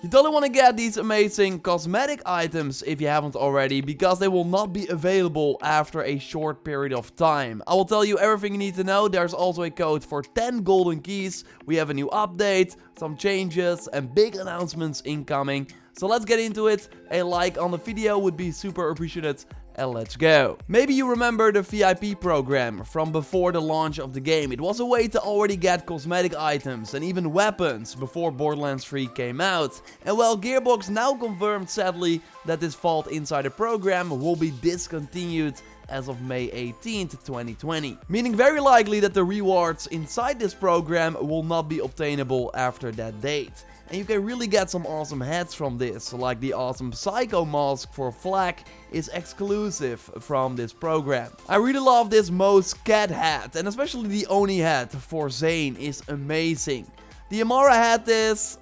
You totally want to get these amazing cosmetic items if you haven't already, because they will not be available after a short period of time. I will tell you everything you need to know. There's also a code for 10 golden keys. We have a new update, some changes, and big announcements incoming. So let's get into it. A like on the video would be super appreciated. And let's go. Maybe you remember the VIP program from before the launch of the game. It was a way to already get cosmetic items and even weapons before Borderlands 3 came out. And well, Gearbox now confirmed sadly that this Vault Insider program will be discontinued as of May 18th, 2020. Meaning very likely that the rewards inside this program will not be obtainable after that date. And you can really get some awesome hats from this, like the awesome Psycho mask for Flak is exclusive from this program. I really love this Most Cat hat, and especially the Oni hat for Zane is amazing. The Amara hat is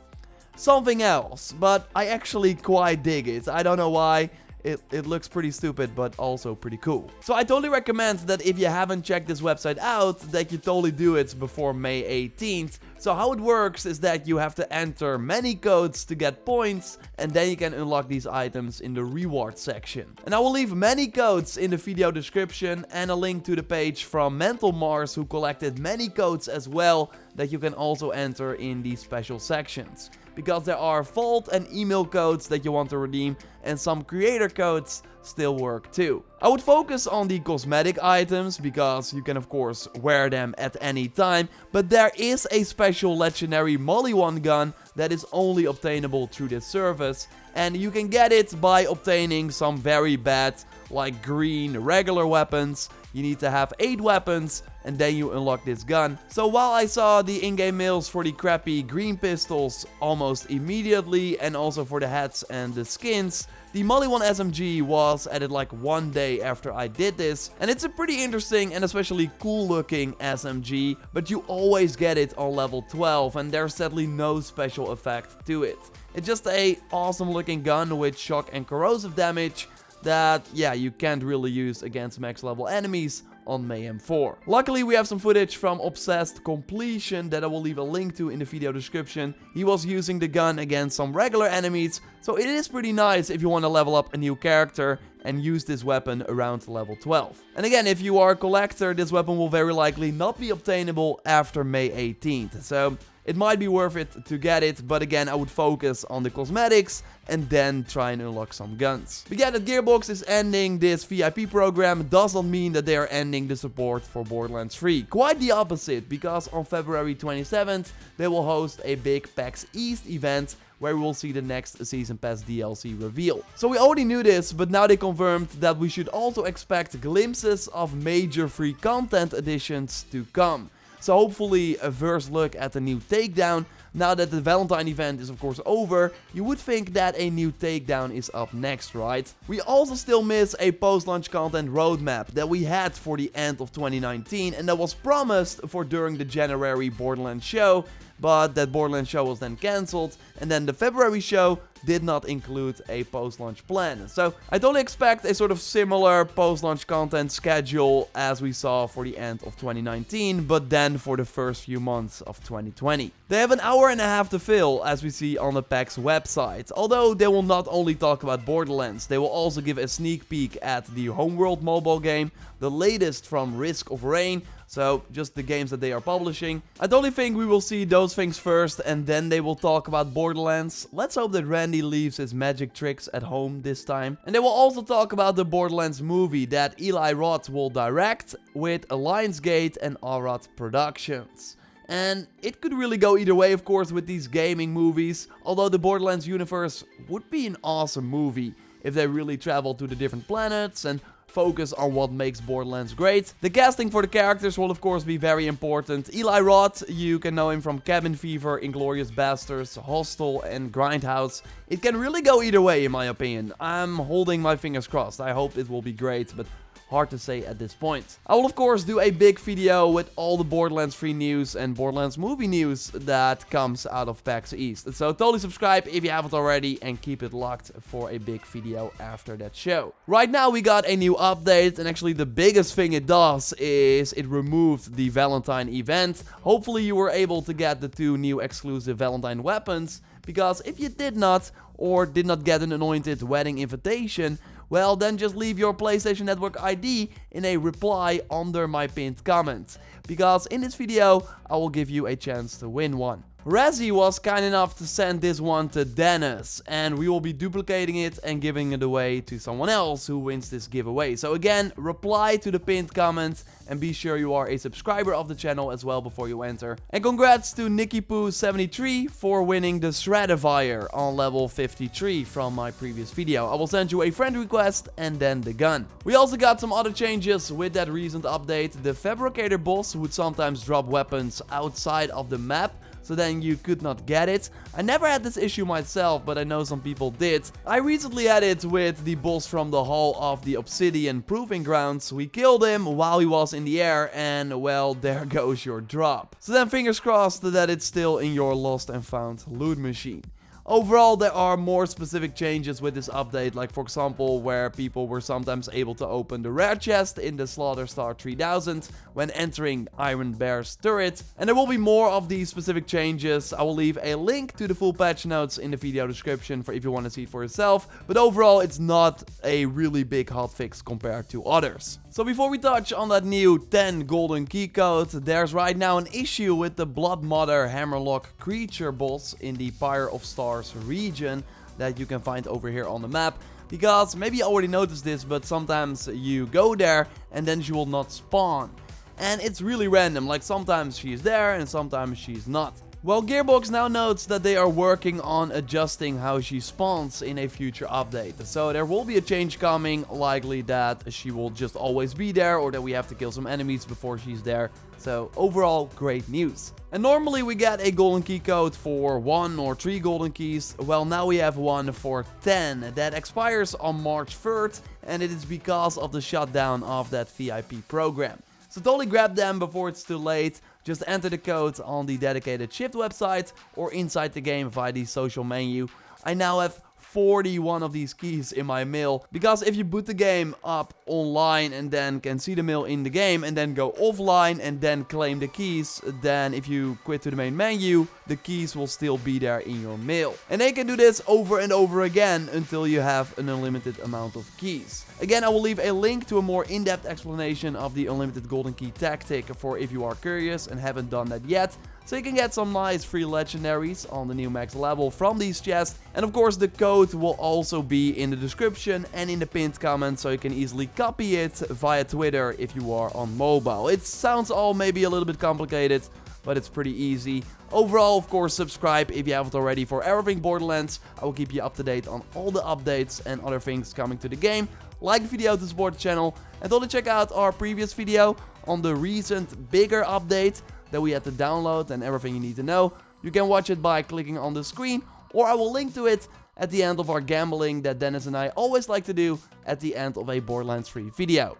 something else, but I actually quite dig it. I don't know why. It looks pretty stupid, but also pretty cool. So I totally recommend that if you haven't checked this website out, that you totally do it before May 18th. So how it works is that you have to enter many codes to get points, and then you can unlock these items in the reward section. And I will leave many codes in the video description and a link to the page from Mental Mars, who collected many codes as well that you can also enter in these special sections. Because there are vault and email codes that you want to redeem, and some creator codes still work too. I would focus on the cosmetic items because you can of course wear them at any time, but there is a special legendary Molly 1 gun that is only obtainable through this service, and you can get it by obtaining some very bad, like green regular weapons. You need to have 8 weapons and then you unlock this gun. So while I saw the in-game mails for the crappy green pistols almost immediately, and also for the hats and the skins, the Molly 1 SMG was added like 1 day after I did this, and it's a pretty interesting and especially cool looking SMG, but you always get it on level 12 and there's sadly no special effect to it. It's just a awesome looking gun with shock and corrosive damage that, yeah, you can't really use against max level enemies on Mayhem 4. Luckily, we have some footage from Obsessed Completion that I will leave a link to in the video description. He was using the gun against some regular enemies, so it is pretty nice if you want to level up a new character and use this weapon around level 12. And again, if you are a collector, this weapon will very likely not be obtainable after May 18th. So it might be worth it to get it, but again, I would focus on the cosmetics and then try and unlock some guns. But yeah, that Gearbox is ending this VIP program does not mean that they are ending the support for Borderlands 3. Quite the opposite, because on February 27th, they will host a big PAX East event where we will see the next Season Pass DLC reveal. So we already knew this, but now they confirmed that we should also expect glimpses of major free content additions to come. So hopefully a first look at the new Takedown. Now that the Valentine event is of course over, you would think that a new Takedown is up next, right? We also still miss a post-launch content roadmap that we had for the end of 2019 and that was promised for during the January Borderlands show, but that Borderlands show was then cancelled, and then the February show did not include a post-launch plan. So I totally expect a sort of similar post-launch content schedule as we saw for the end of 2019, but then for the first few months of 2020. They have an hour and a half to fill, as we see on the PAX website. Although they will not only talk about Borderlands, they will also give a sneak peek at the Homeworld mobile game, the latest from Risk of Rain. So, just the games that they are publishing. I totally think we will see those things first and then they will talk about Borderlands. Let's hope that Randy leaves his magic tricks at home this time. And they will also talk about the Borderlands movie that Eli Roth will direct with Lionsgate and Arad Productions. And it could really go either way, of course, with these gaming movies. Although the Borderlands universe would be an awesome movie if they really travel to the different planets and focus on what makes Borderlands great. The casting for the characters will of course be very important. Eli Roth, you can know him from Cabin Fever, Inglourious Basterds, Hostel and Grindhouse. It can really go either way in my opinion. I'm holding my fingers crossed. I hope it will be great, but hard to say at this point. I will of course do a big video with all the Borderlands 3 news and Borderlands movie news that comes out of PAX East. So totally subscribe if you haven't already and keep it locked for a big video after that show. Right now we got a new update, and actually the biggest thing it does is it removed the Valentine event. Hopefully you were able to get the 2 new exclusive Valentine weapons, because if you did not or did not get an anointed wedding invitation, well, then just leave your PlayStation Network ID in a reply under my pinned comment, because in this video I will give you a chance to win one. Razzie was kind enough to send this one to Dennis, and we will be duplicating it and giving it away to someone else who wins this giveaway. So again, reply to the pinned comment and be sure you are a subscriber of the channel as well before you enter. And congrats to NickyPoo73 for winning the Stradifier on level 53 from my previous video. I will send you a friend request and then the gun. We also got some other changes with that recent update. The Fabricator boss would sometimes drop weapons outside of the map, so then you could not get it. I never had this issue myself, but I know some people did. I recently had it with the boss from the Hall of the Obsidian Proving Grounds. We killed him while he was in the air, and well, there goes your drop. So then fingers crossed that it's still in your lost and found loot machine. Overall, there are more specific changes with this update, like for example where people were sometimes able to open the rare chest in the Slaughter Star 3000 when entering Iron Bear's turret. And there will be more of these specific changes. I will leave a link to the full patch notes in the video description for if you want to see it for yourself. But overall, it's not a really big hotfix compared to others. So before we touch on that new 10 golden key code, there's right now an issue with the Blood Mother Hammerlock creature boss in the Pyre of Stars region that you can find over here on the map. Because maybe you already noticed this, but sometimes you go there and then she will not spawn. And it's really random, like sometimes she's there and sometimes she's not. Well, Gearbox now notes that they are working on adjusting how she spawns in a future update. So there will be a change coming, likely that she will just always be there or that we have to kill some enemies before she's there. So overall, great news. And normally we get a golden key code for 1 or 3 golden keys. Well, now we have one for 10 that expires on March 3rd, and it is because of the shutdown of that VIP program. So totally grab them before it's too late. Just enter the code on the dedicated Shift website or inside the game via the social menu. I now have 41 of these keys in my mail, because if you boot the game up online and then can see the mail in the game and then go offline and then claim the keys, then if you quit to the main menu, the keys will still be there in your mail. And they can do this over and over again until you have an unlimited amount of keys. Again, I will leave a link to a more in-depth explanation of the unlimited golden key tactic for if you are curious and haven't done that yet. So you can get some nice free legendaries on the new max level from these chests. And of course the code will also be in the description and in the pinned comment, so you can easily copy it via Twitter if you are on mobile. It sounds all maybe a little bit complicated, but it's pretty easy. Overall, of course, subscribe if you haven't already for everything Borderlands. I will keep you up to date on all the updates and other things coming to the game. Like the video to support the channel, and totally check out our previous video on the recent bigger update that we had to download and everything you need to know. You can watch it by clicking on the screen, or I will link to it at the end of our gambling that Dennis and I always like to do at the end of a Borderlands 3 video.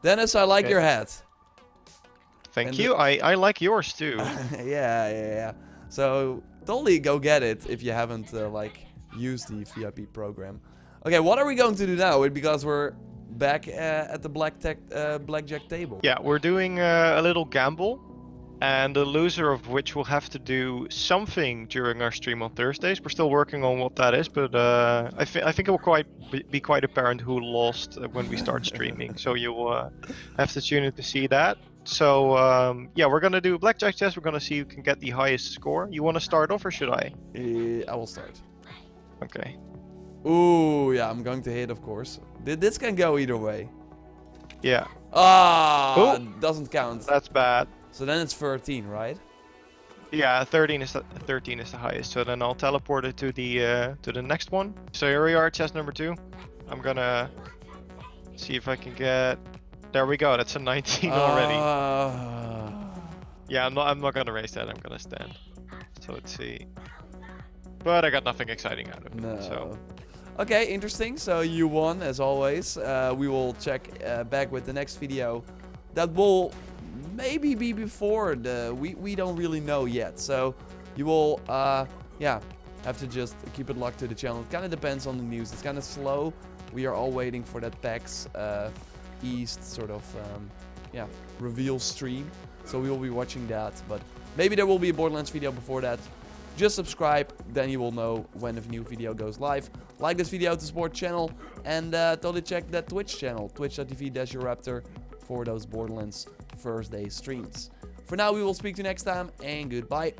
Dennis, I like your hat. Thank you. I like yours too. Yeah. So totally go get it if you haven't like used the VIP program. Okay, what are we going to do now? Because we're back at the blackjack table. Yeah, we're doing a little gamble, and the loser of which will have to do something during our stream on Thursdays. We're still working on what that is, but I think it will be quite apparent who lost when we start streaming. So you'll have to tune in to see that. So yeah, we're gonna do a blackjack test. We're gonna see who can get the highest score. You want to start off, or should I? I will start. Okay. Ooh, yeah, I'm going to hit, of course. This can go either way. Yeah. Ah, doesn't count. That's bad. So then it's 13, right? Yeah, 13 is the highest. So then I'll teleport it to the next one. So here we are, chest number 2. I'm gonna see if I can get. There we go. That's a 19 already. Yeah, I'm not gonna raise that. I'm gonna stand. So let's see. But I got nothing exciting out of it. No. So. Okay, interesting. So you won as always. We will check back with the next video. That will maybe be before the. We don't really know yet. So you will yeah, have to just keep it locked to the channel. It kind of depends on the news. It's kind of slow. We are all waiting for that PAX East sort of yeah, reveal stream. So we will be watching that. But maybe there will be a Borderlands video before that. Just subscribe, then you will know when a new video goes live. Like this video to support the channel, and totally check that Twitch channel, twitch.tv/JorRaptor, for those Borderlands first day streams. For now, we will speak to you next time, and goodbye.